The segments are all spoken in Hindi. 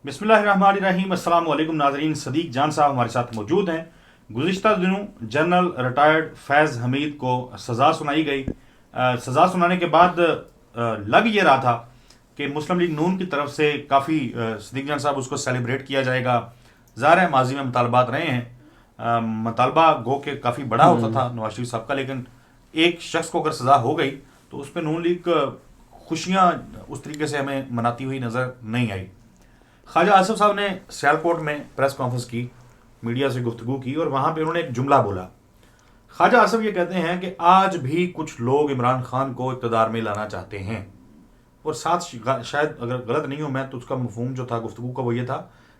बिस्मिल्लाहिर्रहमानिर्रहीम। अस्सलाम वालेकुम नाज़रीन। सदीक जान साहब हमारे साथ मौजूद हैं। गुज़िश्ता दिनों जनरल रिटायर्ड फैज़ हमीद को सज़ा सुनाई गई। सज़ा सुनाने के बाद लग ये रहा था कि मुस्लिम लीग नून की तरफ से काफ़ी सदीक जान साहब उसको सेलिब्रेट किया जाएगा। ज़ाहिर है माजी में मुतालबात रहे हैं, मुतालबा गो के काफ़ी बड़ा होता था नवाज शरीफ साहब का, लेकिन एक शख्स को अगर सज़ा हो गई तो उस पर नून लीग खुशियाँ उस तरीके से हमें मनाती हुई नज़र नहीं आई। ख्वाजा आसिफ साहब ने सियालकोट में प्रेस कॉन्फ्रेंस की, मीडिया से गुफ्तगू की और वहाँ पे उन्होंने एक जुमला बोला। ख्वाजा आसिफ ये कहते हैं कि आज भी कुछ लोग इमरान खान को इक़्तिदार में लाना चाहते हैं, और साथ शायद अगर गलत नहीं हूँ मैं तो उसका मफहूम जो था गुफ्तगू का वो ये था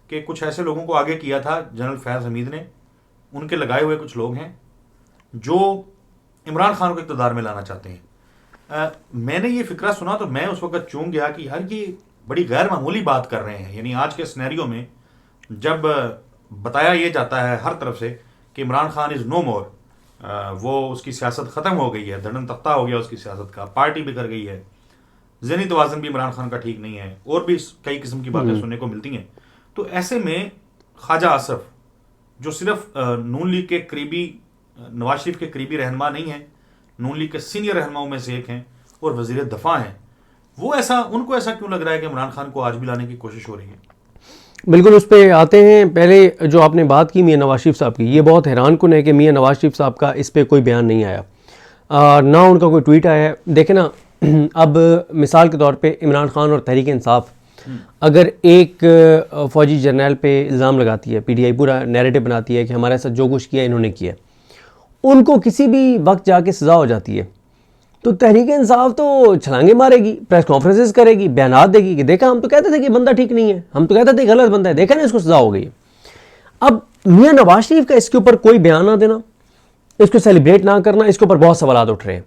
कि कुछ ऐसे लोगों को आगे किया था जनरल फैज़ हमीद ने, उनके लगाए हुए कुछ लोग हैं जो इमरान खान को इक़्तिदार में लाना चाहते हैं। मैंने ये फ़िक्रा सुना तो मैं उस वक्त चूक गया कि यार ये बड़ी गैर मामूली बात कर रहे हैं। यानी आज के सिनेरियो में जब बताया ये जाता है हर तरफ से कि इमरान खान इज़ नो मोर, वो उसकी सियासत ख़त्म हो गई है, धड़न तख्ता हो गया उसकी सियासत का, पार्टी बिखर गई है, ज़हनी तवाज़ुन भी इमरान खान का ठीक नहीं है, और भी कई किस्म की बातें सुनने को मिलती हैं। तो ऐसे में ख्वाजा आसिफ जो सिर्फ नून लीग के करीबी, नवाज शरीफ के करीबी रहनुमा नहीं हैं, नून लीग के सीनियर रहनुमाओं में से एक हैं और वज़ीर दफ़ा हैं, वो उनको ऐसा क्यों लग रहा है कि इमरान खान को आज भी लाने की कोशिश हो रही है? बिल्कुल उस पर आते हैं। पहले जो आपने बात की मियां नवाज शरीफ साहब की, ये बहुत हैरान कुन है कि मियां नवाज शरीफ साहब का इस पर कोई बयान नहीं आया, ना उनका कोई ट्वीट आया है। देखें ना, अब मिसाल के तौर पे इमरान खान और तहरीक इंसाफ अगर एक फ़ौजी जर्नल पे इल्ज़ाम लगाती है, PTI पूरा नैरेटिव बनाती है कि हमारे साथ जो कुछ किया इन्होंने किया, उनको किसी भी वक्त जाके सज़ा हो जाती है, तो तहरीक इंसाफ तो छलांगे मारेगी, प्रेस कॉन्फ्रेंसेस करेगी, बयान देगी कि देखा हम तो कहते थे कि बंदा ठीक नहीं है, हम तो कहते थे गलत बंदा है, देखा ना इसको सज़ा हो गई है। अब मियां नवाज शरीफ का इसके ऊपर कोई बयान ना देना, इसको सेलिब्रेट ना करना, इसके ऊपर बहुत सवाल उठ रहे हैं।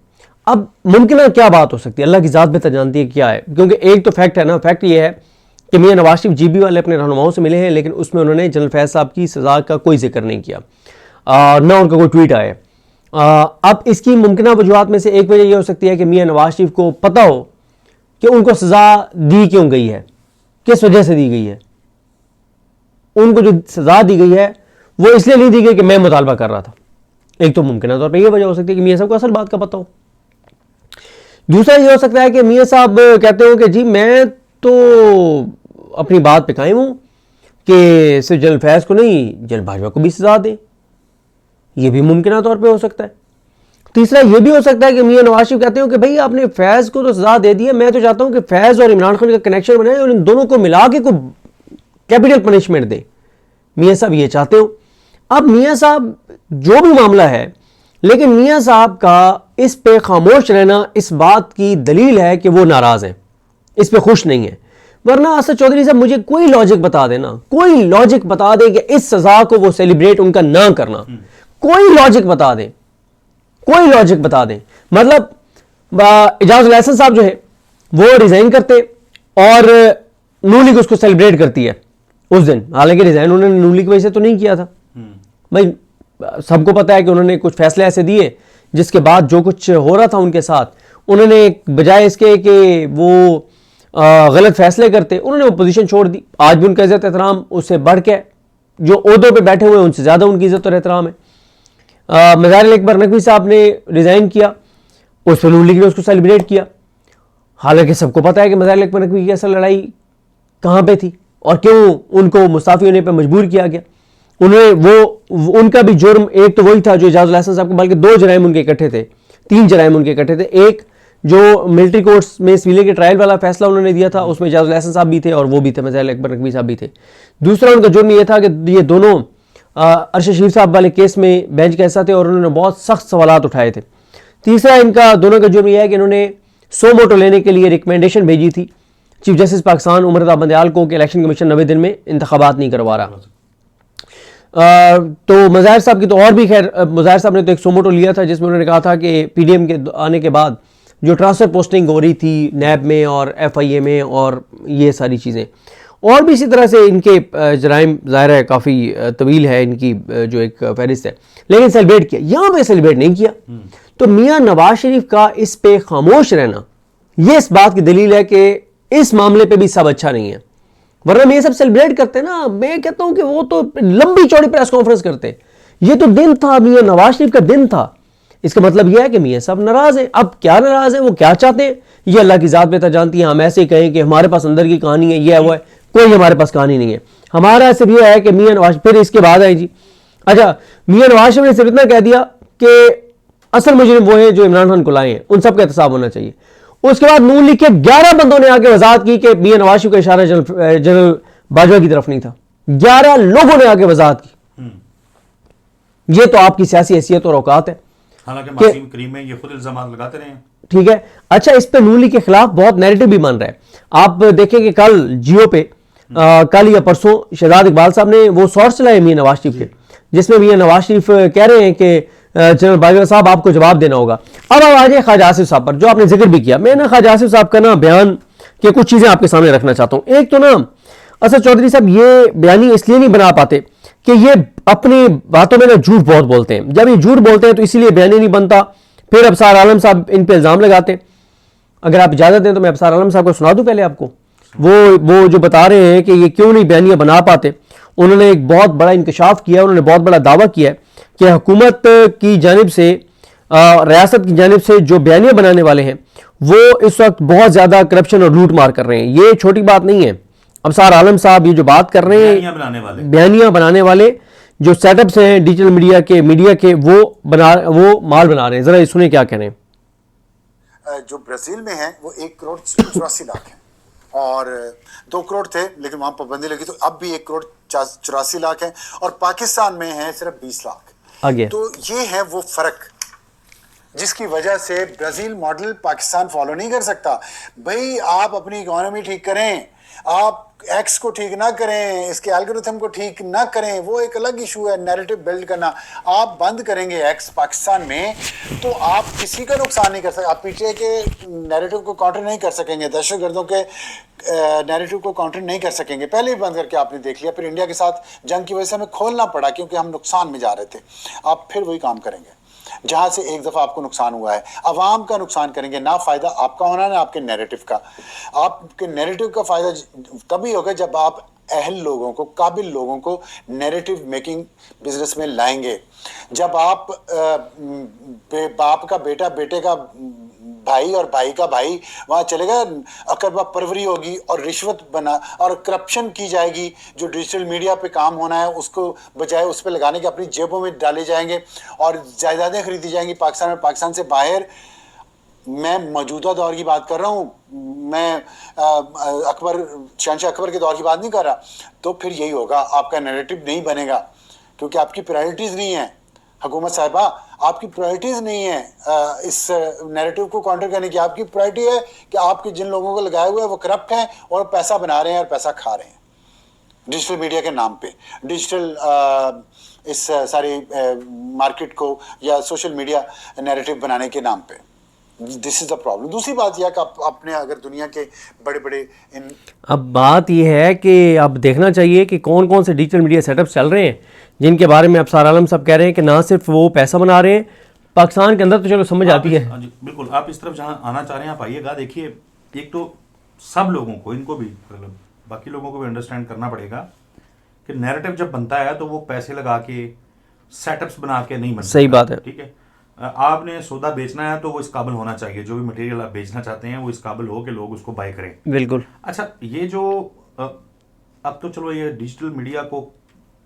अब मुमकिन क्या बात हो सकती है, अल्लाह की ज़ात बेहतर जानती है क्या है, क्योंकि एक तो फैक्ट है ना, फैक्ट ये है कि मियां नवाज शरीफ GB वाले अपने रहनुमाओं से मिले हैं, लेकिन उसमें उन्होंने जनरल फैज़ साहब की सज़ा का कोई जिक्र नहीं किया, ना उनका कोई ट्वीट आया। अब इसकी मुमकिन वजूहत में से एक वजह यह हो सकती है कि मियां नवाज शरीफ को पता हो कि उनको सज़ा दी क्यों गई है, किस वजह से दी गई है। उनको जो सज़ा दी गई है वो इसलिए नहीं दी गई कि मैं मुतालबा कर रहा था। एक तो मुमकिन तौर पर यह वजह हो सकती है कि मियां साहब को असल बात का पता हो। दूसरा ये हो सकता है कि मियां साहब कहते हो कि जी मैं तो अपनी बात पे कायम हूँ कि सिर्फ जनरल फैज़ को नहीं, जनरल भाजपा को भी सज़ा दें, यह भी मुमकिन तौर पे हो सकता है। तीसरा यह भी हो सकता है कि मियां नवाज शरीफ कहते हो कि भाई आपने फैज़ को तो सज़ा दे दी है, मैं तो चाहता हूं कि फैज़ और इमरान खान का कनेक्शन बनाए और इन दोनों को मिला के कोई कैपिटल पनिशमेंट दे। मियां साहब ये चाहते हो। अब मियां साहब जो भी मामला है, लेकिन मियां साहब का इस पे खामोश रहना इस बात की दलील है कि वो नाराज़ हैं, इस पे खुश नहीं है। वरना असद चौधरी साहब मुझे कोई लॉजिक बता देना, कोई लॉजिक बता दे कि इस सज़ा को वो सेलिब्रेट उनका ना करना, कोई लॉजिक बता दें, कोई लॉजिक बता दें। मतलब एजाजुल एहसन साहब जो है वो रिजाइन करते और नून लीग उसको सेलिब्रेट करती है उस दिन, हालांकि रिजाइन उन्होंने नून लीग की वजह से तो नहीं किया था। भाई सबको पता है कि उन्होंने कुछ फैसले ऐसे दिए जिसके बाद जो कुछ हो रहा था उनके साथ, उन्होंने बजाय इसके कि वो गलत फैसले करते, उन्होंने वो पोजीशन छोड़ दी। आज भी उनका इज्जत एहतराम उससे बढ़ के, जो ओहदों पे बैठे हुए हैं उनसे ज़्यादा उनकी इज्जत और एहतराम है। मज़ारिल अकबर नकवी साहब ने रिज़ाइन किया, उस पर नून लीग ने उसको सेलिब्रेट किया, हालांकि सबको पता है कि मज़ारिल अकबर नकवी की असल लड़ाई कहाँ पे थी और क्यों उनको मुस्ताफ़ी होने पर मजबूर किया गया। उनका भी जुर्म एक तो वही था जो एजाजुल एहसन साहब को, बल्कि 2 जराइम उनके इकट्ठे थे, 3 जराइम उनके इकट्ठे थे। एक जो मिलिट्री कोर्ट्स में सिविलियन के ट्रायल वाला फैसला उन्होंने दिया था, उसमें एजाजुल एहसन साहब भी थे और वो भी थे, मज़ारिल अकबर नकवी साहब भी थे। दूसरा उनका जुर्म ये था कि ये दोनों अरशद शरीफ साहब वाले केस में बेंच का हिस्सा थे और उन्होंने बहुत सख्त सवालात उठाए थे। तीसरा इनका दोनों का जुर्म यह है कि इन्होंने सो मोटो लेने के लिए रिकमेंडेशन भेजी थी चीफ जस्टिस पाकिस्तान उमर रज़ा बंदयाल को कि इलेक्शन कमीशन 90 दिन में इंतखाबात नहीं करवा रहा। तो मज़ाहिर साहब की तो और भी, खैर मज़ाहिर साहब ने तो एक सो मोटो लिया था जिसमें उन्होंने कहा था कि PDM के आने के बाद जो ट्रांसफ़र पोस्टिंग हो रही थी नैब में और FIA में और ये सारी चीज़ें, और भी इसी तरह से इनके जराइम ज़ाहिर है काफ़ी तवील है इनकी जो एक फहरिस्त है, लेकिन सेलिब्रेट किया, यहाँ पे सेलिब्रेट नहीं किया। तो मियां नवाज शरीफ का इस पे खामोश रहना ये इस बात की दलील है कि इस मामले पे भी सब अच्छा नहीं है। वरना मैं ये सब सेलिब्रेट करते हैं ना, मैं कहता हूं कि वो तो लंबी चौड़ी प्रेस कॉन्फ्रेंस करते। ये तो दिन था, मियां नवाज शरीफ का दिन था। इसका मतलब यह है कि मियां साहब नाराज है। अब क्या नाराज है, वो क्या चाहते हैं, ये अल्लाह की जात बेहतर जानती है। हम ऐसे ही कहें कि हमारे पास अंदर की कहानी है, ये है वो है, कोई हमारे पास कहानी नहीं है। हमारा सिर्फ यह है कि मियां नवाज, फिर इसके बाद है जी, अच्छा मियां नवाज शरीफ ने सिर्फ इतना कह दिया कि असल मुजरिम वो है जो इमरान खान को लाए हैं, उन सब का एहतसाब होना चाहिए। उसके बाद नून लीग के 11 बंदों ने आके वजाहत की कि मियां नवाज शरीफ का इशारा जनरल बाजवा की तरफ नहीं था। 11 लोगों ने आके वजाहत की। ये तो आपकी सियासी हैसियत और औकात है। हालांकि मासूम करीम में ये खुद इल्जाम लगाते रहे हैं। ठीक है, अच्छा इस पे नून लीग के खिलाफ बहुत नैरेटिव भी बन रहा है। आप देखें कि कल जियो पे कल या परसों शहजाद इकबाल साहब ने वो शॉर्ट्स चलाए मियां नवाज शरीफ के, जिसमें मियां नवाज शरीफ कह रहे हैं कि जनरल बाजवा साहब आपको जवाब देना होगा। अब आ जाए ख्वाजा आसिफ साहब पर, जो आपने जिक्र भी किया। मैं ना ख्वाजा आसिफ साहब का ना बयान के कुछ चीजें आपके सामने रखना चाहता हूं। एक तो ना असद चौधरी साहब ये बयानी इसलिए नहीं बना पाते कि ये अपनी बातों में ना झूठ बहुत बोलते हैं। जब ये झूठ बोलते हैं तो इसीलिए बयानी नहीं बनता। फिर अबसार आलम साहब इन पे इल्जाम लगाते। अगर आप इजाजत दें तो मैं अबसार आलम साहब को सुना दूं पहले आपको। वो जो बता रहे हैं कि ये क्यों नहीं बयानियां बना पाते। उन्होंने एक बहुत बड़ा इंकशाफ किया, उन्होंने बहुत बड़ा दावा किया है कि हुकूमत की जानिब से, रियासत की जानिब से जो बयानियां बनाने वाले हैं वो इस वक्त बहुत ज़्यादा करप्शन और लूट मार कर रहे हैं। ये छोटी बात नहीं है। अबसार आलम साहब ये जो बात कर रहे हैं, बयानियां बनाने वाले जो सेटअप्स हैं डिजिटल मीडिया के वो माल बना रहे हैं। जरा सुने क्या कह रहे हैं। जो ब्राजील में है वो 1,84,00,000 है और 2 करोड़ थे, लेकिन वहां पाबंदी लगी तो अब भी 1,84,00,000 है और पाकिस्तान में है सिर्फ 20 लाख। आगे तो ये है वो फर्क जिसकी वजह से ब्राजील मॉडल पाकिस्तान फॉलो नहीं कर सकता। भाई आप अपनी इकोनॉमी ठीक करें, आप एक्स को ठीक ना करें, इसके एल्गोरिथम को ठीक ना करें, वो एक अलग इशू है। नैरेटिव बिल्ड करना, आप बंद करेंगे एक्स पाकिस्तान में तो आप किसी का नुकसान नहीं कर सकते। आप पीछे के नैरेटिव को काउंटर नहीं कर सकेंगे, दहशतगर्दों के नैरेटिव को काउंटर नहीं कर सकेंगे। पहले भी बंद करके आपने देख लिया, फिर इंडिया के साथ जंग की वजह से हमें खोलना पड़ा क्योंकि हम नुकसान में जा रहे थे। आप फिर वही काम करेंगे जहां से एक दफा आपको नुकसान हुआ है। अवाम का नुकसान करेंगे, ना फायदा आपका होना ना आपके नैरेटिव का। आपके नैरेटिव का फायदा तभी होगा जब आप अहल लोगों को, काबिल लोगों को नैरेटिव मेकिंग बिजनेस में लाएंगे। जब आप बाप का बेटा, बेटे का भाई और भाई का भाई वहां चलेगा, अकरबा परवरी होगी और रिश्वत बना और करप्शन की जाएगी। जो डिजिटल मीडिया पे काम होना है उसको बजाय उस पर लगाने के अपनी जेबों में डाले जाएंगे और जायदादें खरीदी जाएंगी पाकिस्तान में, पाकिस्तान से बाहर। मैं मौजूदा दौर की बात कर रहा हूँ, मैं शहंशाह अकबर के दौर की बात नहीं कर रहा। तो फिर यही होगा, आपका नैरेटिव नहीं बनेगा क्योंकि आपकी प्रायोरिटीज नहीं है। हुकूमत साहिबा आपकी प्रायोरिटीज नहीं है इस नैरेटिव को काउंटर करने की। आपकी प्रायोरिटी है कि आपके जिन लोगों को लगाए हुए हैं वो करप्ट हैं और पैसा बना रहे हैं और पैसा खा रहे हैं डिजिटल मीडिया के नाम पे, डिजिटल इस सारी मार्केट को या सोशल मीडिया नैरेटिव बनाने के नाम पे। This is the problem. दूसरी बात यह कि आपने अगर दुनिया के बड़े बड़े अब बात यह है कि अब देखना चाहिए कि कौन कौन से डिजिटल मीडिया सेटअप चल रहे हैं जिनके बारे में अबसार आलम साहब कह रहे हैं कि ना सिर्फ वो पैसा बना रहे हैं पाकिस्तान के अंदर, तो चलो समझ आती है। बिल्कुल, आप इस तरफ जहां आना चाह रहे हैं आप आइएगा। देखिए, एक तो सब लोगों को, इनको भी मतलब बाकी लोगों को भी अंडरस्टैंड करना पड़ेगा कि नैरेटिव जब बनता है तो वो पैसे लगा के सेटअप्स बना के नहीं बनता। सही बात है। ठीक है, आपने सौदा बेचना है तो वो इस काबिल होना चाहिए, जो भी मटेरियल आप बेचना चाहते हैं वो इस काबिल हो कि लोग उसको बाय करें। बिल्कुल। अच्छा, ये जो अब तो चलो ये डिजिटल मीडिया को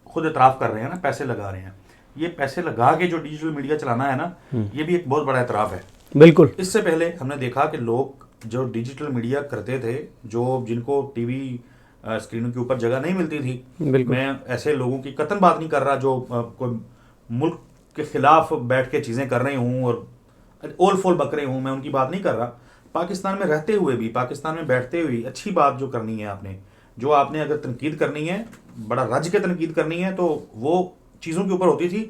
खुद एतराफ़ कर रहे हैं ना, पैसे लगा रहे हैं। ये पैसे लगा के जो डिजिटल मीडिया चलाना है ना, ये भी एक बहुत बड़ा एतराफ़ है। बिल्कुल। इससे पहले हमने देखा कि लोग जो डिजिटल मीडिया करते थे, जो जिनको टीवी स्क्रीनों के ऊपर जगह नहीं मिलती थी, मैं ऐसे लोगों की कतन बात नहीं कर रहा जो कोई मुल्क के खिलाफ बैठ के चीज़ें कर रही हूँ और ओल फोल बक रहे हूँ, मैं उनकी बात नहीं कर रहा। पाकिस्तान में रहते हुए भी, पाकिस्तान में बैठते हुए अच्छी बात जो करनी है आपने, जो आपने अगर तनकीद करनी है, बड़ा रज के तनकीद करनी है, तो वो चीज़ों के ऊपर होती थी,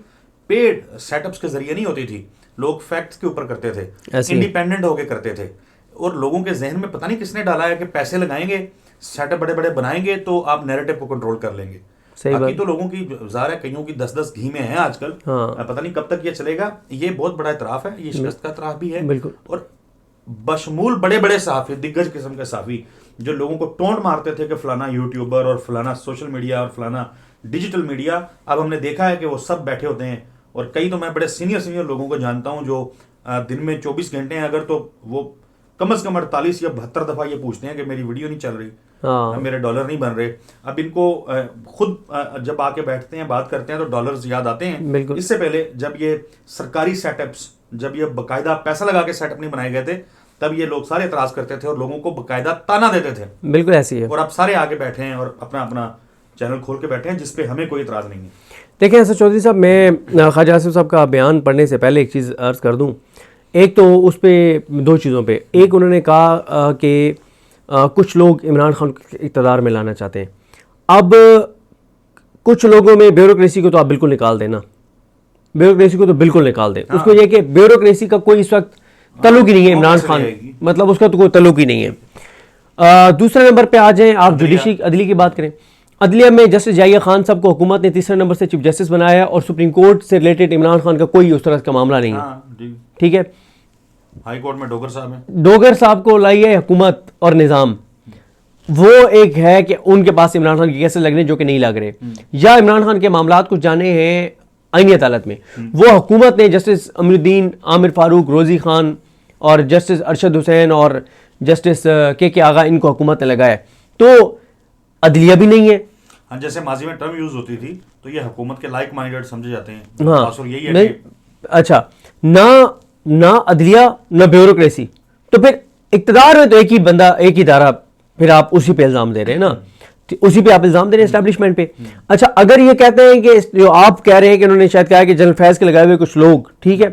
पेड सेटअप्स के जरिए नहीं होती थी। लोग फैक्ट्स के ऊपर करते थे, इंडिपेंडेंट होके करते थे। और लोगों के जहन में पता नहीं किसने डाला है कि पैसे लगाएंगे, सेटअप बड़े बड़े बनाएंगे तो आप नैरेटिव को कंट्रोल कर लेंगे। बाकी तो लोगों की ज़ाहिर है, कईयों की 10-10 घी में है आजकल। हाँ। पता नहीं कब तक ये चलेगा। ये बहुत बड़ा इतराफ़ है, ये शिकस्त का इतराफ़ भी है। बिल्कुल। और बशमूल बड़े बड़े सहाफ़ी, दिग्गज किस्म के सहाफ़ी जो लोगों को टोंट मारते थे कि फलाना यूट्यूबर और फलाना सोशल मीडिया और फलाना डिजिटल मीडिया, अब हमने देखा है कि वो सब बैठे होते हैं। और कई तो मैं बड़े सीनियर लोगों को जानता हूं जो दिन में 24 घंटे हैं अगर, तो वो कम से कम 48 या 72 दफ़ा ये पूछते हैं कि मेरी वीडियो नहीं चल रही, मेरे डॉलर नहीं बन रहे। अब इनको खुद जब आके बैठते हैं बात करते हैं तो डॉलर्स याद आते हैं। इससे पहले जब ये सरकारी सेटअप्स, जब ये बाकायदा पैसा लगा के सेटअप नहीं बनाए गए थे, तब ये लोग सारे एतराज करते थे और लोगों को बाकायदा ताना देते थे। बिल्कुल ऐसी है। और अब सारे आगे बैठे हैं और अपना अपना चैनल खोल के बैठे हैं जिसपे हमें कोई एतराज नहीं है। देखिए असद चौधरी साहब, मैं ख्वाजा आसिफ साहब का बयान पढ़ने से पहले एक चीज़ अर्ज़ कर दूं। एक तो उस पर दो चीज़ों पे, एक उन्होंने कहा कि कुछ लोग इमरान खान को इक़्तिदार में लाना चाहते हैं। अब कुछ लोगों में ब्यूरोक्रेसी को तो आप बिल्कुल निकाल देना, ब्यूरोक्रेसी को तो बिल्कुल निकाल दें। उसको यह कि ब्यूरोक्रेसी का कोई इस वक्त तल्लुक ही नहीं है इमरान खान, मतलब उसका तो कोई तल्लुक ही नहीं है। दूसरे नंबर पे आ जाएं आप जुडिशरी अदली की बात करें। अदलिया में जस्टिस जाहिया खान साहब को हुकूमत ने तीसरे नंबर से चीफ जस्टिस बनाया और सुप्रीम कोर्ट से रिलेटेड इमरान खान का कोई उस तरह का मामला नहीं है। ठीक है, हाई कोर्ट में डोगर साहब हैं, डोगर साहब को लाई है हुकूमत और निज़ाम। वो एक है कि उनके पास इमरान खान के केसेस लग रहे जो कि नहीं लग रहे, या इमरान खान के मामलात कुछ जाने हैं आईनी अदालत में। वो हुकूमत ने जस्टिस अमीरुद्दीन, आमिर फारूक, रोजी खान और जस्टिस अरशद हुसैन और जस्टिस के आगा, इनको हुकूमत ने लगाया। तो अदलिया भी नहीं है। हाँ, जैसे माजी में टर्म यूज होती थी तो ये हुकूमत के लाइक माइंडेड समझे जाते हैं। हाँ, यही है अच्छा, ना अदलिया ना ब्यूरोक्रेसी, तो फिर इक्तदार में तो एक ही बंदा, एक ही इदारा, फिर आप उसी पे इल्जाम दे रहे हैं ना, उसी पे आप इल्जाम दे रहे हैं एस्टैब्लिशमेंट पे। अच्छा, अगर ये कहते हैं कि जो आप कह रहे हैं कि उन्होंने शायद कहा कि जनरल फैज के लगाए हुए कुछ लोग, ठीक है,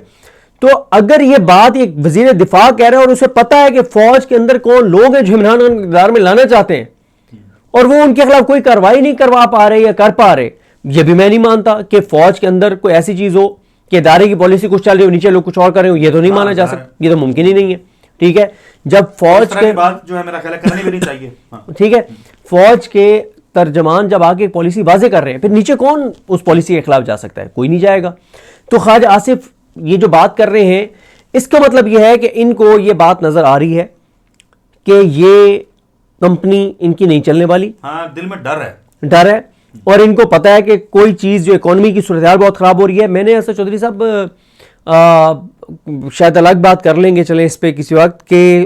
तो अगर ये बात एक वजीर दिफा कह रहे हैं और उसे पता है कि फौज के अंदर कौन लोग हैं जो इमरान खान को इक़्तिदार में लाना चाहते हैं और वो उनके खिलाफ कोई कार्रवाई नहीं करवा पा रहे या कर पा रहे, ये भी मैं नहीं मानता कि फौज के अंदर कोई ऐसी चीज हो कि इदारे की पॉलिसी कुछ चल रही हो, नीचे लोग कुछ और कर रहे हो, ये तो नहीं माना जा सकता, ये तो मुमकिन ही नहीं है। ठीक है, जब फौज के बात जो है मेरा ख्याल है करनी भी नहीं चाहिए। ठीक है, फौज के तर्जमान जब आके पॉलिसी वाजे कर रहे हैं, फिर नीचे कौन उस पॉलिसी के खिलाफ जा सकता है? कोई नहीं जाएगा। तो ख्वाजा आसिफ ये जो बात कर रहे हैं, इसका मतलब यह है कि इनको ये बात नजर आ रही है कि ये कंपनी इनकी नहीं चलने वाली। हाँ, दिल में डर है और इनको पता है कि कोई चीज़ जो इकोनॉमी की सूरत बहुत ख़राब हो रही है। मैंने असद चौधरी साहब शायद अलग बात कर लेंगे, चलें इस पर किसी वक्त, कि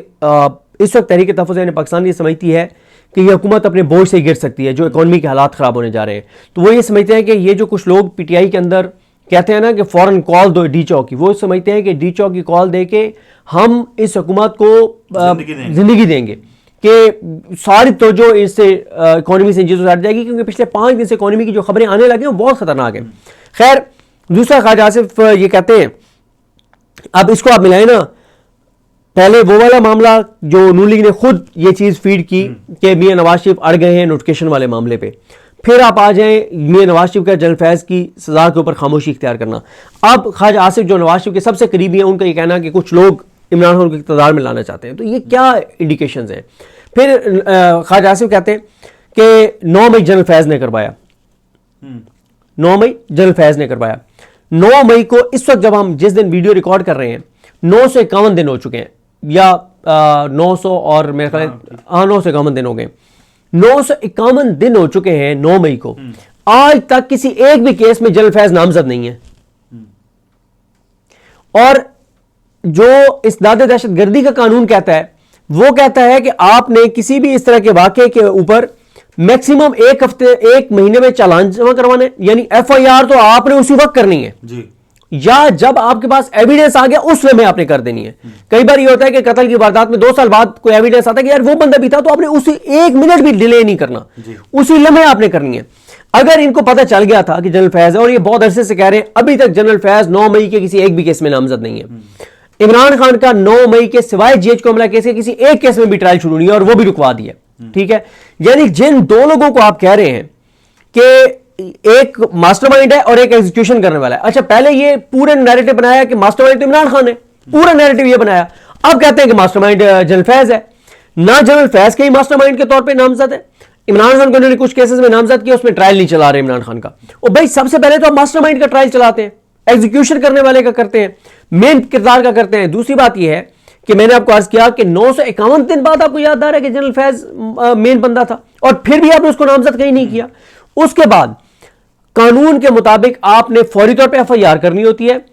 इस वक्त तहरीक तहफ़्फ़ुज़ पाकिस्तान ये समझती है कि ये हुकूमत अपने बोझ से गिर सकती है जो इकोनॉमी के हालात ख़राब होने जा रहे हैं। तो वो ये समझते हैं कि ये जो कुछ लोग पीटीआई के अंदर कहते हैं ना कि फ़ौरन कॉल दो डी चौक की, वो समझते हैं कि डी चौक की कॉल दे के हम इस हुकूमत को ज़िंदगी देंगे कि सारी तो जो इससे इकोनॉमी से चीज़ों से हट जाएगी, क्योंकि पिछले 5 दिन से इकोनॉमी की जो खबरें आने लगी हैं वो बहुत ख़तरनाक है। खैर, दूसरा ख्वाजा आसिफ ये कहते हैं, अब इसको आप मिलाएं ना, पहले वो वाला मामला जो नून लीग ने खुद ये चीज़ फीड की कि मियां नवाज शरीफ अड़ गए हैं नोटिफिकेशन वाले मामले पे, फिर आप आ जाएं मियां नवाज शरीफ का जनरल फैज़ की सज़ा के ऊपर खामोशी इख्तियार करना। अब ख्वाजा आसिफ जो नवाज शरीफ के सबसे करीबी हैं, उनका ये कहना कि कुछ लोग इमरान खान को इक़्तिदार में लाना चाहते हैं। तो ये क्या इंडिकेशंस हैं? फिर ख्वाजा आसिफ कहते हैं कि 9 मई जनरल फैज़ ने करवाया, 9 मई जनरल फैज़ ने करवाया। 9 मई को इस वक्त जब हम जिस दिन वीडियो रिकॉर्ड कर रहे हैं 951 दिन हो चुके हैं, या 900 और मेरे ख्याल 951 दिन हो गए, 951 दिन हो चुके हैं 9 मई को। आज तक किसी एक भी केस में जनरल फैज़ नामजद नहीं है। और जो इस्दाद दहशतगर्दी का कानून कहता है, वो कहता है कि आपने किसी भी इस तरह के वाक़े के ऊपर मैक्सिमम 1 हफ्ते 1 महीने में चालान जमा करवाना है, यानी एफआईआर तो आपने उसी वक्त करनी है जी, या जब आपके पास एविडेंस आ गया उस समय आपने कर देनी है। कई बार ये होता है कि कत्ल की वारदात में 2 साल बाद कोई एविडेंस आता है कि यार वो बंदा भी था, तो आपने उसी 1 मिनट भी डिले नहीं करना, उसी लम्हे आपने करनी है। अगर इनको पता चल गया था कि जनरल फैज़ है, और ये बहुत अरसे से कह रहे हैं, अभी तक जनरल फैज़ 9 मई के किसी एक भी केस में नामजद नहीं है। इमरान खान का 9 मई के सिवाय जीएच को हमला केस के किसी एक केस में भी ट्रायल शुरू नहीं है और वो भी रुकवा दिया। ठीक है, यानी जिन 2 लोगों को आप कह रहे हैं कि एक मास्टरमाइंड है और एक एग्जीक्यूशन करने वाला है। अच्छा, पहले ये पूरे नैरेटिव बनाया कि मास्टरमाइंड तो इमरान खान है, पूरा नैरेटिव ये बनाया। अब कहते हैं कि मास्टरमाइंड जनरल फैज़ है। ना जनरल फैज़ के ही मास्टरमाइंड के तौर पे नामजद है, इमरान खान को उन्होंने कुछ केसेस में नामजद किया, उसमें ट्रायल नहीं चला रहे इमरान खान का। और भाई सबसे पहले तो आप मास्टरमाइंड का ट्रायल चलाते हैं, एग्जीक्यूशन करने वाले का करते हैं, मेन किरदार का करते हैं। दूसरी बात यह है कि मैंने आपको अर्ज किया कि 951 दिन बाद आपको याद आ रहा है कि जनरल फैज मेन बंदा था और फिर भी आपने उसको नामजद कहीं नहीं किया। उसके बाद कानून के मुताबिक आपने फौरी तौर पे FIR करनी होती है,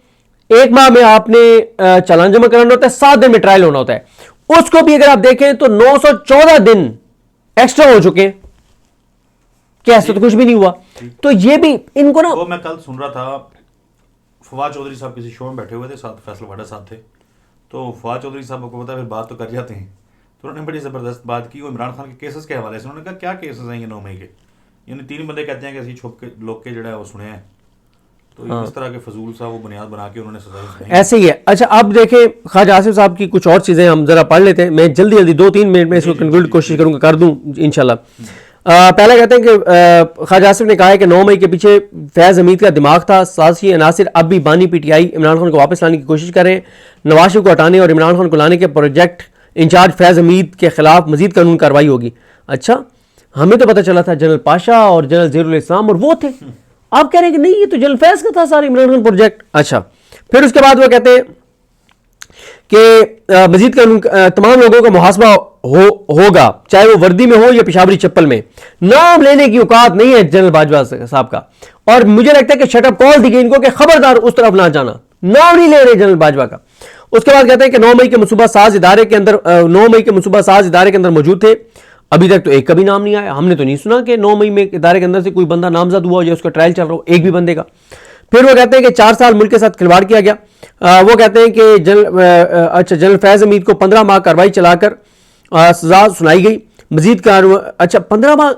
1 माह में आपने चालान जमा कराना होता है, 7 दिन में ट्रायल होना होता है। उसको भी अगर आप देखें तो 914 दिन एक्स्ट्रा हो चुके हैं, कैसे तो कुछ भी नहीं हुआ। तो ये भी इनको ना, वो मैं कल सुन रहा था, फवाद चौधरी साहब किसी शो में बैठे हुए थे, साथ फैसल वाडा साहब थे, तो फवाद चौधरी साहब को पता है फिर बात तो कर जाते हैं, तो उन्होंने बड़ी ज़बरदस्त बात की वो इमरान खान के केसेस के हवाले से। उन्होंने कहा क्या केसेस हैं ये 9 मई के, यानी 3 बंदे कहते हैं कि ऐसी छुप के लोग के जड़ा है वो सुने हैं, तो इस तरह के फजूल सा वो बुनियाद बना के उन्होंने सजा सुनाई। ऐसे ही है। अच्छा अब देखें ख्वाजा आसिफ साहब की कुछ और चीज़ें हम जरा पढ़ लेते हैं, मैं जल्दी जल्दी 2-3 मिनट में इसको कंक्लूड कोशिश करूंगा, कर दूं इंशाल्लाह। पहला कहते हैं कि ख्वाजा आसिफ ने कहा है कि 9 मई के पीछे फैज़ हमीद का दिमाग था, साजिशी अनासिर अब भी बानी PTI इमरान खान को वापस लाने की कोशिश कर रहे हैं, नवाज शरीफ को हटाने और इमरान खान को लाने के प्रोजेक्ट इंचार्ज फैज़ हमीद के खिलाफ मजीद कानून कार्रवाई होगी। अच्छा हमें तो पता चला था जनरल पाशा और जनरल ज़हीरुल इस्लाम और वो थे, आप कह रहे हैं कि नहीं ये तो जनरल फैज़ का था सारा इमरान खान प्रोजेक्ट। अच्छा फिर उसके बाद वो कहते हैं कि मजीद कानून तमाम लोगों का मुहासबा होगा चाहे वो वर्दी में हो या पेशावरी चप्पल में, नाम लेने की औकात नहीं है जनरल बाजवा साहब का, और मुझे लगता है कि शटअप कॉल दी गई इनको कि खबरदार उस तरफ ना जाना, नाम नहीं ले रहे जनरल बाजवा का। उसके बाद कहते हैं कि 9 मई के मनसूबा साज इदारे के अंदर 9 मई के मनसूबा साज इदारे के अंदर मौजूद थे, अभी तक तो एक का भी नाम नहीं आया, हमने तो नहीं सुना कि 9 मई में इदारे के अंदर से कोई बंदा नामजद हुआ हो या उसका ट्रायल चल रहा हो एक भी बंदे का। फिर वो कहते हैं कि 4 साल मुल्क के साथ खिलवाड़ किया गया। वो कहते हैं कि जनरल फैज़ हमीद को 15 माह कार्रवाई चलाकर सजा सुनाई गई, मजीद अच्छा 15 माह,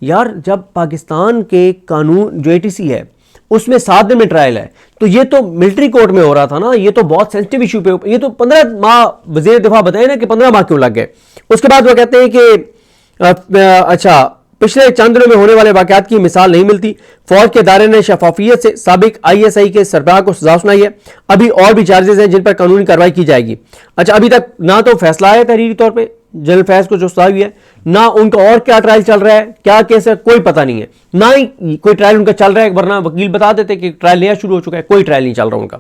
यार जब पाकिस्तान के कानून जो ATC है उसमें 7 दिन में ट्रायल है, तो ये तो मिलिट्री कोर्ट में हो रहा था ना, ये तो बहुत सेंसिटिव इशू पे, ये तो 15 माह वज़ीर दिफा बताए ना कि 15 माह क्यों लग गए। उसके बाद वो कहते हैं कि अच्छा पिछले चंद दिनों में होने वाले वाक़यात की मिसाल नहीं मिलती, फौज के इदारे ने शफाफियत से साबिक ISI के सरबराह को सजा सुनाई है, अभी और भी चार्जेस हैं जिन पर कानूनी कार्रवाई की जाएगी। अच्छा अभी तक ना तो फैसला आया तहरीरी तौर पे जनरल फैज़ को जो सजा हुई है, ना उनका और क्या ट्रायल चल रहा है, क्या केस है, कोई पता नहीं है, ना ही कोई ट्रायल उनका चल रहा है, वरना वकील बता देते कि ट्रायल नया शुरू हो चुका है, कोई ट्रायल नहीं चल रहा उनका।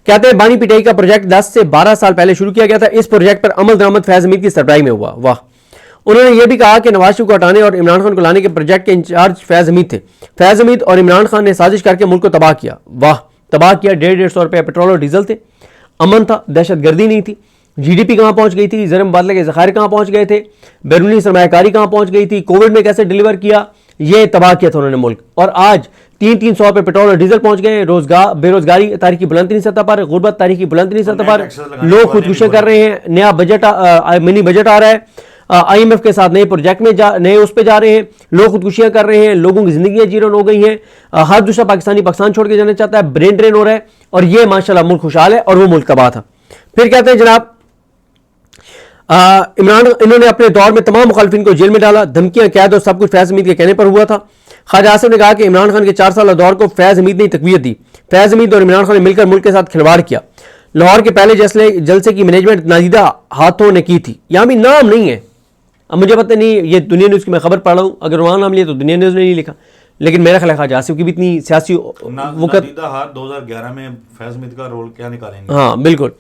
कहते हैं बानी PTI का प्रोजेक्ट 10 से 12 साल पहले शुरू किया गया था, इस प्रोजेक्ट पर अमल दरामद फैज़ हमीद की सरबराही में हुआ। वाह। उन्होंने यह भी कहा कि नवाज शरीफ को हटाने और इमरान खान को लाने के प्रोजेक्ट के इंचार्ज फैज़ हमीद थे, फैज़ हमीद और इमरान खान ने साजिश करके मुल्क को तबाह किया। वाह, तबाह किया। 150-150 रुपये पेट्रोल और डीजल थे, अमन था, दहशत गर्दी नहीं थी, GDP कहाँ पहुँच गई थी, ज़र मुबादले के ज़खायर कहाँ पहुँच गए थे, बैरूनी सरमायाकारी कहाँ पहुँच गई थी, कोविड में कैसे डिलीवर किया, ये तबाह किया था उन्होंने मुल्क। और आज 300-300 रुपये पेट्रोल और डीजल पहुँच गए, रोजगार बेरोजगारी तारीखी बुलंदनी सतह पर, गुर्बत तारीखी बुलंदनी सतह पर, लोग खुदकुशियाँ कर रहे हैं, नया बजट मिनी बजट आ रहा है, IMF के साथ नए प्रोजेक्ट में नए उस पर जा रहे हैं, लोग खुदकुशियां कर रहे हैं, लोगों की जिंदगियां जीरो हो गई हैं, हर दूसरा पाकिस्तानी पाकिस्तान छोड़ के जाना चाहता है, ब्रेन ड्रेन हो रहा है, और ये माशाल्लाह मुल्क खुशहाल है और वो मुल्क तबाह था। फिर कहते हैं जनाब इन्होंने अपने दौर में तमाम मुखालिफिन को जेल में डाला, धमकियां कैद और सब कुछ फैज़ हमीद के कहने पर हुआ था। ख्वाजा आसिफ ने कहा कि इमरान खान के 4 साल दौर को फैज़ हमीद ने तकवीत दी, फैज़ हमीद और इमरान खान ने मिलकर मुल्क के साथ खिलवाड़ किया, लाहौर के पहले जलसे की मैनेजमेंट नाजीदा हाथों ने की थी। यहाँ भी नाम नहीं है, अब मुझे पता नहीं, ये दुनिया न्यूज़ की मैं खबर पढ़ रहा हूँ, अगर वहाँ नाम लिया तो दुनिया न्यूज़ ने नहीं लिखा, लेकिन मेरा ख्याल है ख्वाजा आसिफ की भी इतनी सियासी वक़्त 2011 में फैज़ हमीद का रोल क्या निकालेंगे। हाँ बिल्कुल।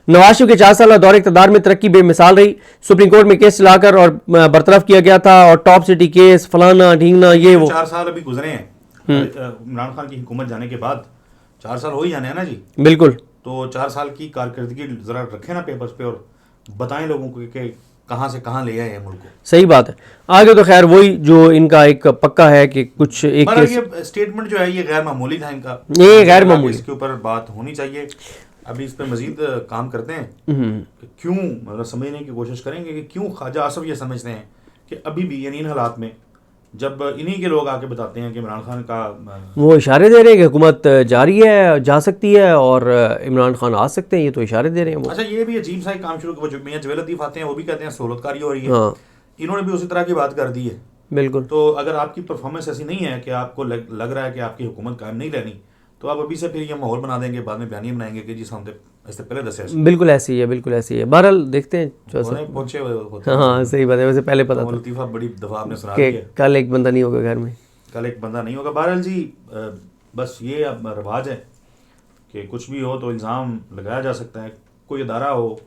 नवाज शरीफ के 4 साल दौर इक़्तिदार में तरक्की बेमिसाल रही, सुप्रीम कोर्ट में केस चलाकर और बरतरफ किया गया था, और टॉप सिटी केस फलाना ढींगना ये वो। 4 साल अभी गुजरे हैं इमरान खान की हुकूमत जाने के बाद, 4 साल हो ही जाने हैं ना जी। बिल्कुल। तो 4 साल की कारकर्दगी जरा रखें ना पेपर्स पे और बताएं लोगों को कि कहाँ से कहाँ ले आए हैं मुल्क को। सही बात है। आगे तो खैर वही जो इनका एक पक्का है कि कुछ एक ये स्टेटमेंट जो है ये गैर मामूली था इनका, ये गैर मामूली, इसके ऊपर बात होनी चाहिए। अभी इस पर मजीद काम करते हैं कि क्यों, मतलब समझने की कोशिश करेंगे कि क्यों ख्वाजा आसिफ ये समझते हैं कि अभी भी यानी इन हालात में जब इन्हीं के लोग आके बताते हैं कि इमरान खान का, वो इशारे दे रहे हैं कि हुकूमत जारी है, जा सकती है और इमरान खान आ सकते हैं, ये तो इशारे दे रहे हैं वो। अच्छा ये भी अजीब सा एक काम शुरू किया, मियां जवेद लतीफ आते हैं वो भी कहते हैं सहूलतकारी हो रही है। हाँ। इन्होंने भी उसी तरह की बात कर दी है। बिल्कुल। तो अगर आपकी परफॉर्मेंस ऐसी नहीं है कि आपको लग रहा है कि आपकी हुकूमत कायम नहीं रहनी, तो आप अभी से फिर ये माहौल बना देंगे, बाद में बयानियां बनाएंगे कि जी हमने इससे पहले दसे। बिल्कुल ऐसी है, बिल्कुल ऐसी है। बहरहाल देखते हैं पहुंचे हुए। हाँ सही बात है, वैसे पहले पता था लतीफ़ा बड़ी दफा आपने सुना कि दिया, कल एक बंदा नहीं होगा घर में, कल एक बंदा नहीं होगा। बहरहाल जी बस ये अब रिवाज है कि कुछ भी हो तो इल्ज़ाम लगाया जा सकता है, कोई अदारा हो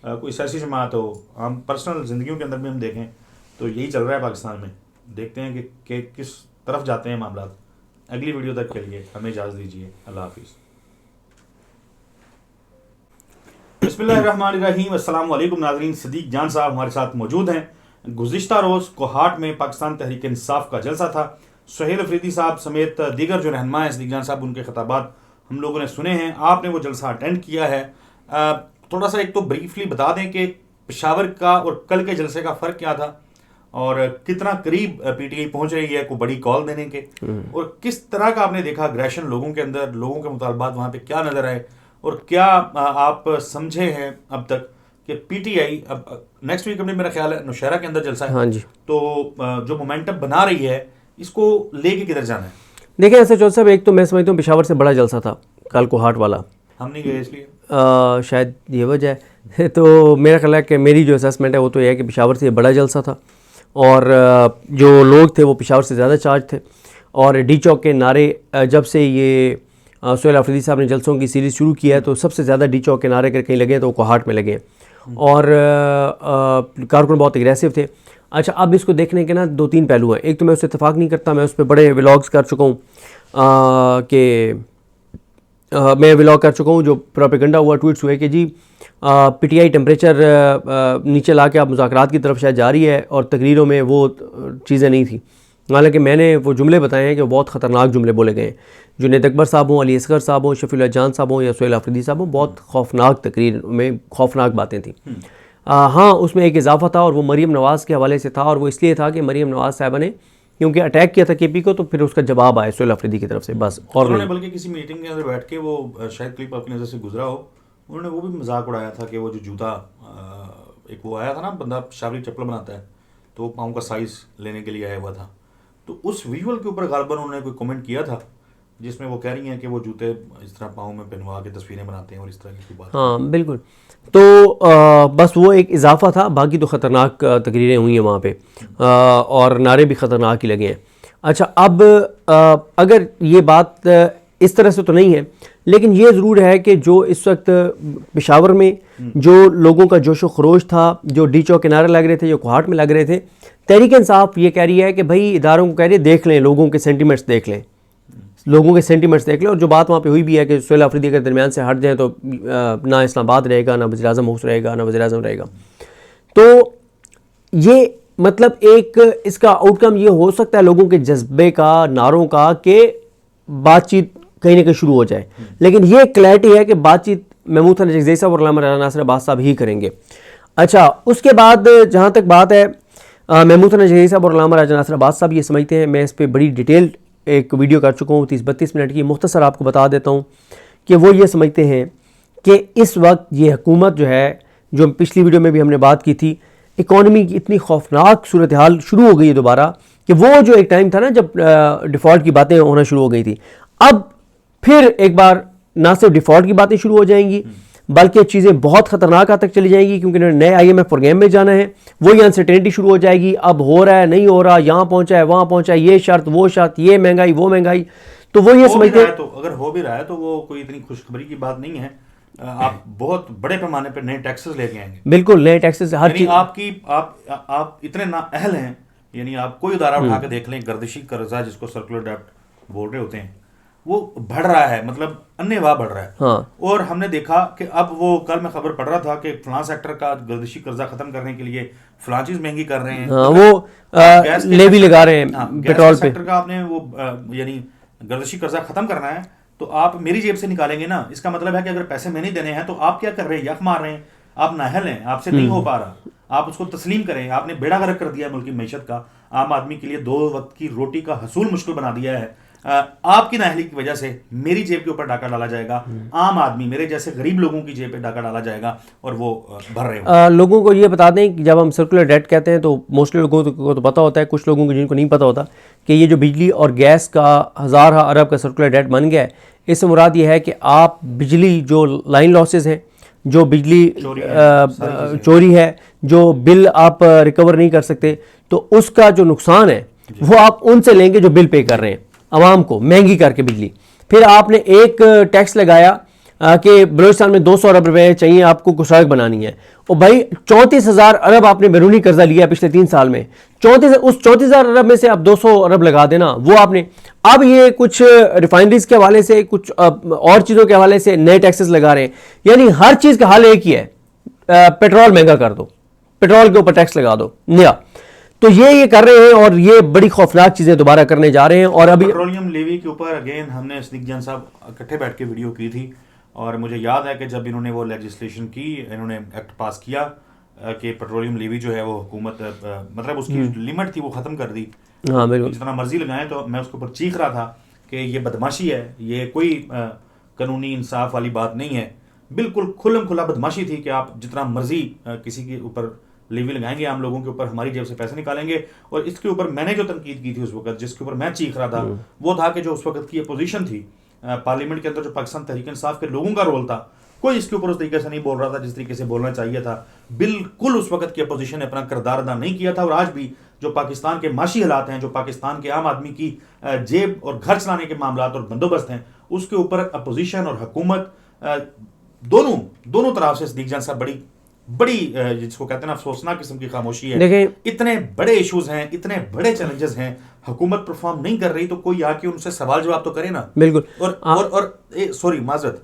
कोई सियासी जमात हो, हम पर्सनल ज़िंदगियों के अंदर भी हम देखें तो यही चल रहा है पाकिस्तान में। देखते हैं कि किस तरफ जाते हैं मामला। अगली वीडियो तक के लिए हमें इजाज़त दीजिए। अल्लाह हाफिज़। बिस्मिल्लाहिर्रहमानिर्रहीम। अस्सलाम वालेकुम नाज़रीन, सदीक जान साहब हमारे साथ मौजूद हैं। गुज़िश्ता रोज़ कोहाट में पाकिस्तान तहरीक इंसाफ का जलसा था। सुहेल अफरीदी साहब समेत दीगर जो रहनुमा हैं सदीक जान साहब, उनके खिताबात हम लोगों ने सुने हैं। आपने वो जलसा अटेंड किया है। थोड़ा सा एक तो ब्रीफली बता दें कि पेशावर का और कल के जलसे का फ़र्क क्या था और कितना करीब पीटीआई पहुंच रही है कोई बड़ी कॉल देने के, और किस तरह का आपने देखा अग्रेशन लोगों के अंदर, लोगों के मुतालबात वहाँ पे क्या नज़र आए, और क्या आप समझे हैं अब तक कि पीटीआई अब नेक्स्ट वीक में मेरा ख्याल है नौशहरा के अंदर जलसा है। हाँ जी। तो जो मोमेंटम बना रही है इसको लेके किधर जाना है? देखिए ऐसे चौधरी साहब, एक तो मैं समझता हूँ पेशावर से बड़ा जलसा था कल कोहाट वाला, हम नहीं गए इसलिए शायद ये वजह है। तो मेरा ख्याल है कि मेरी जो असेसमेंट है वो तो यह है कि पेशावर से बड़ा जलसा था और जो लोग थे वो पेशावर से ज़्यादा चार्ज थे। और डी चौक के नारे जब से ये सुहेल अफरीदी साहब ने जलसों की सीरीज़ शुरू किया है तो सबसे ज़्यादा डी चौक के नारे कहीं लगे तो वो कोहाट में लगे और कारकुन बहुत एग्रेसिव थे। अच्छा, अब इसको देखने के ना 2-3 पहलू हैं। एक तो मैं उससे इत्तेफाक नहीं करता, मैं उस पर बड़े व्लॉग्स कर चुका हूँ कि मैं व्लॉग कर चुका हूँ जो प्रोपेगेंडा हुआ, ट्वीट्स हुए कि जी पीटीआई टेम्परेचर नीचे ला के अब मुज़ाकरात की तरफ शायद जा रही है और तकरीरों में वो चीज़ें नहीं थी। हालांकि मैंने वो जुमले बताए हैं कि वो बहुत ख़तरनाक जुमले बोले गए हैं। जुनैद अकबर साहब हों, अली असगर साहब हों, शफीउल्लाह जान साहब हों या सुहेल अफरीदी साहब हों, बहुत खौफनाक तकरीर में खौफनाक बातें थी। हाँ, उसमें एक इजाफा था और वो मरीम नवाज़ के हवाले से था, और वो इसलिए था कि मरीम नवाज़ साहबा ने क्योंकि अटैक किया था केपी को, तो फिर उसका जवाब आया सुहेल अफरीदी की तरफ से, बस। और उन्होंने बल्कि किसी मीटिंग के अंदर बैठ के वो शायद क्लिप आपकी नज़र से गुजरा हो, उन्होंने वो भी मजाक उड़ाया था कि वो जो जूता एक वो आया था ना, बंदा शावरी चप्पल बनाता है तो वो पाँव का साइज़ लेने के लिए आया हुआ था, तो उस विजुअल के ऊपर गालिबन उन्होंने कोई कमेंट किया था जिसमें वो कह रही हैं कि वो जूते इस तरह पाँव में पहनवा के तस्वीरें बनाते हैं और इस तरह की बात। हाँ बिल्कुल। तो बस वो एक इजाफा था, बाकी तो ख़तरनाक तकरीरें हुई हैं वहाँ पे और नारे भी ख़तरनाक ही लगे हैं। अच्छा, अब अगर ये बात इस तरह से तो नहीं है, लेकिन ये ज़रूर है कि जो इस वक्त पेशावर में जो लोगों का जोशो खरोश था, जो डी चौक के नारे लग रहे थे, जो कोहाट में लग रहे थे, तहरीक इंसाफ ये कह रही है कि भाई इदारों को कह रही है देख लें, लोगों के सेंटिमेंट्स देख लें, लोगों के सेंटिमेंट्स देख लें। और जो बात वहाँ पे हुई भी है कि सुहेल अफरीदी के दरमियान से हट जाए तो ना इस्लामाबाद रहेगा, ना वज़ीर-ए-आज़म हाउस रहेगा, ना वज़ीर-ए-आज़म रहेगा। तो ये मतलब एक इसका आउटकम ये हो सकता है लोगों के जज्बे का, नारों का, कि बातचीत कहीं ना कहीं शुरू हो जाए, लेकिन ये क्लैरिटी है कि बातचीत महमूद खान जगज़ई साहब और अल्लामा राजा नासिर अब्बास साहब ही करेंगे। अच्छा, उसके बाद जहाँ तक बात है महमूद खान जगज़ई साहब और अल्लामा राजा नासिर अब्बास साहब ये समझते हैं, मैं इस पर बड़ी डिटेल्ड एक वीडियो कर चुका हूँ 30-32 मिनट की, मुख्तसर आपको बता देता हूँ कि वो ये समझते हैं कि इस वक्त ये हुकूमत जो है, जो पिछली वीडियो में भी हमने बात की थी, इकॉनमी की इतनी खौफनाक सूरत हाल शुरू हो गई है दोबारा, कि वो जो एक टाइम था ना जब डिफ़ॉल्ट की बातें होना शुरू हो गई थी, अब फिर एक बार ना सिर्फ डिफ़ॉल्ट की बातें शुरू हो जाएंगी बल्कि चीज़ें बहुत ख़तरनाक हद तक चली जाएंगी, क्योंकि नए IMF प्रोग्राम में जाना है, वही अनसर्टेनिटी शुरू हो जाएगी। अब हो रहा है, नहीं हो रहा, यहाँ पहुँचा है, वहाँ पहुँचा है, ये शर्त, वो शर्त, ये महंगाई, वो महंगाई। तो वो ये समझते हैं, तो अगर हो भी रहा है तो वो कोई इतनी खुशखबरी की बात नहीं है। आप बहुत बड़े पैमाने पर नए टैक्सेस लेके आएंगे। बिल्कुल, नए टैक्सेस, हर चीज़। आप इतने नाअहल हैं, यानी आप कोई उदाहरण उठा के देख लें, गर्दिशी कर्जा जिसको सर्कुलर डेब्ट बोल रहे होते हैं, वो बढ़ रहा है, मतलब अन्यवाह बढ़ रहा है। हाँ। और हमने देखा कि अब वो कल मैं खबर पढ़ रहा था कि फलां सेक्टर का गर्दिशी कर्जा खत्म करने के लिए फलां चीज महंगी कर रहे हैं। हाँ, वो लेवी लगा रहे हैं पेट्रोल पे। सेक्टर का आपने वो यानी गर्दिशी कर्जा खत्म करना है तो आप मेरी जेब से निकालेंगे ना, इसका मतलब है कि अगर पैसे मैं नहीं देने हैं तो आप क्या कर रहे हैं, यख मार रहे हैं, आप नाअहल हैं, आपसे नहीं हो पा रहा, आप उसको तस्लीम करें। आपने बेड़ा गर्क कर दिया मुल्क की मैशत का, आम आदमी के लिए 2 वक्त की रोटी का हसूल मुश्किल बना दिया है। आपकी नाअहली की वजह से मेरी जेब के ऊपर डाका डाला जाएगा, आम आदमी, मेरे जैसे गरीब लोगों की जेब पे डाका डाला जाएगा और वो भर रहे हैं। लोगों को ये बता दें कि जब हम सर्कुलर डेट कहते हैं तो मोस्टली लोगों को तो पता होता है, कुछ लोगों को जिनको नहीं पता होता कि ये जो बिजली और गैस का 1000 अरब का सर्कुलर डेट बन गया है, इससे मुराद ये है कि आप बिजली जो लाइन लॉसेस हैं, जो बिजली चोरी है, जो बिल आप रिकवर नहीं कर सकते, तो उसका जो नुकसान है वो आप उनसे लेंगे जो बिल पे कर रहे हैं, आवाम को महंगी करके बिजली। फिर आपने एक टैक्स लगाया कि बलूचिस्तान में 200 अरब रुपए चाहिए आपको कुछ सड़क बनानी है, और भाई 34,000 अरब आपने बैरूनी कर्जा लिया पिछले 3 साल में, 34,000 अरब में से आप 200 अरब लगा देना वो आपने। अब ये कुछ रिफाइनरीज के हवाले से, कुछ और चीज़ों के हवाले से नए टैक्सेस लगा रहे हैं, यानी हर चीज़ का हल एक ही है, पेट्रोल महंगा कर दो, पेट्रोल के ऊपर टैक्स लगा दो नया। तो ये कर रहे हैं और ये बड़ी खौफनाक चीज़ें दोबारा करने जा रहे हैं। और अभी पेट्रोलियम लेवी के ऊपर अगेन हमने सिद्दीक जान साहब इकट्ठे बैठ के वीडियो की थी, और मुझे याद है कि जब इन्होंने वो लेजिस्लेशन की, इन्होंने एक्ट पास किया कि पेट्रोलियम लेवी जो है वो हुकूमत मतलब उसकी लिमिट थी वो ख़त्म कर दी। हाँ बिल्कुल, जितना मर्जी लगाएं, तो मैं उसके ऊपर चीख रहा था कि ये बदमाशी है, ये कोई कानूनी इंसाफ वाली बात नहीं है, बिल्कुल खुल्लम खुला बदमाशी थी कि आप जितना मर्जी किसी के ऊपर लेवी लगाएंगे, आम लोगों के ऊपर हमारी जेब से पैसे निकालेंगे। और इसके ऊपर मैंने जो तनकीद की थी उस वक्त, जिसके ऊपर मैं चीख रहा था, वो था कि जो उस वक्त की अपोजिशन थी पार्लियामेंट के अंदर, जो पाकिस्तान तहरीक इंसाफ के लोगों का रोल था, कोई इसके ऊपर उस तरीके से नहीं बोल रहा था जिस तरीके से बोलना चाहिए था। बिल्कुल उस वक्त की अपोजिशन ने अपना किरदार अदा नहीं किया था। और आज भी जो पाकिस्तान के माशी हालात हैं, जो पाकिस्तान के आम आदमी की जेब और घर चलाने के मामला और बंदोबस्त हैं, उसके ऊपर अपोजिशन और हुकूमत दोनों तरफ से सिद्दीक जान साहब बड़ी जिसको कहते हैं ना अफसोसनाक किस्म की खामोशी है। देखें, इतने बड़े इश्यूज हैं, इतने बड़े चैलेंजेस हैं, हुकूमत परफॉर्म नहीं कर रही, तो कोई आके उनसे सवाल जवाब तो करे ना। बिल्कुल। और सॉरी माजरत,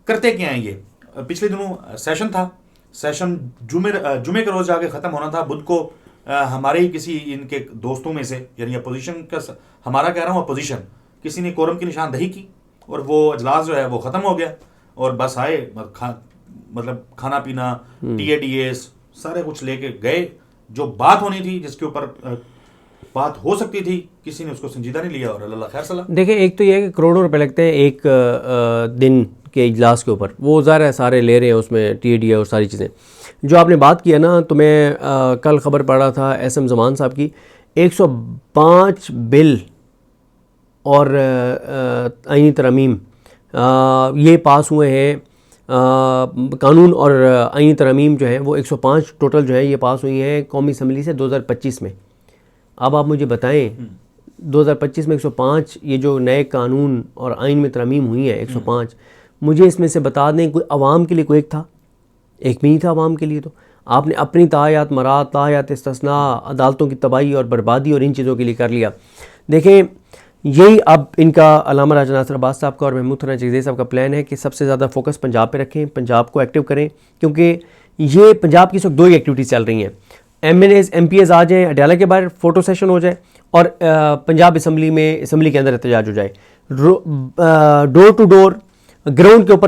करते क्या हैं ये? पिछले दिनों सेशन था, सेशन जुमे के रोज जाके खत्म होना था। बुध को हमारे ही किसी इनके दोस्तों में से, यानी अपोजिशन का, हमारा कह रहा हूँ अपोजिशन, किसी ने कोरम की निशानदही की और वो अजलास जो है वो खत्म हो गया, और बस आए मतलब खाना पीना, TADS सारे कुछ लेके गए। जो बात होनी थी, जिसके ऊपर बात हो सकती थी, किसी ने उसको संजीदा नहीं लिया, और अल्लाह खैर सलाह। देखिए, एक तो ये है कि करोड़ों रुपए लगते हैं एक दिन के इजलास के ऊपर, वो ज़ाहिर है सारे ले रहे हैं उसमें TADS और सारी चीज़ें। जो आपने बात किया ना, तो मैं कल ख़बर पढ़ रहा था SM ज़मान साहब की, 105 बिल और आईनी तरमीम ये पास हुए हैं। कानून और आईनी तरमीम जो है वो 105 टोटल जो है ये पास हुई हैं कौमी असम्बली से 2025 में। अब आप मुझे बताएं 2025 में 105 ये जो नए कानून और आइन में तरमीम हुई है 105, मुझे इसमें से बता दें कोई अवाम के लिए कोई एक था? एक भी नहीं था अवाम के लिए। तो आपने अपनी तायात मरात, तायात इस्तिस्ना, अदालतों की तबाही और बर्बादी और इन चीज़ों के लिए कर लिया। देखें, यही अब इनका अल्लामा राजा नासिर अब्बास साहब का और महमूद खुर्रम चकज़ई साहब का प्लान है कि सबसे ज़्यादा फोकस पंजाब पे रखें, पंजाब को एक्टिव करें, क्योंकि ये पंजाब की इस वक्त 2 ही एक्टिविटीज़ चल रही हैं। MLAs MPs आ जाएँ, अडयाला के बाहर फ़ोटो सेशन हो जाए, और पंजाब असम्बली के अंदर एहतजाज हो जाए। डोर टू डोर ग्राउंड के ऊपर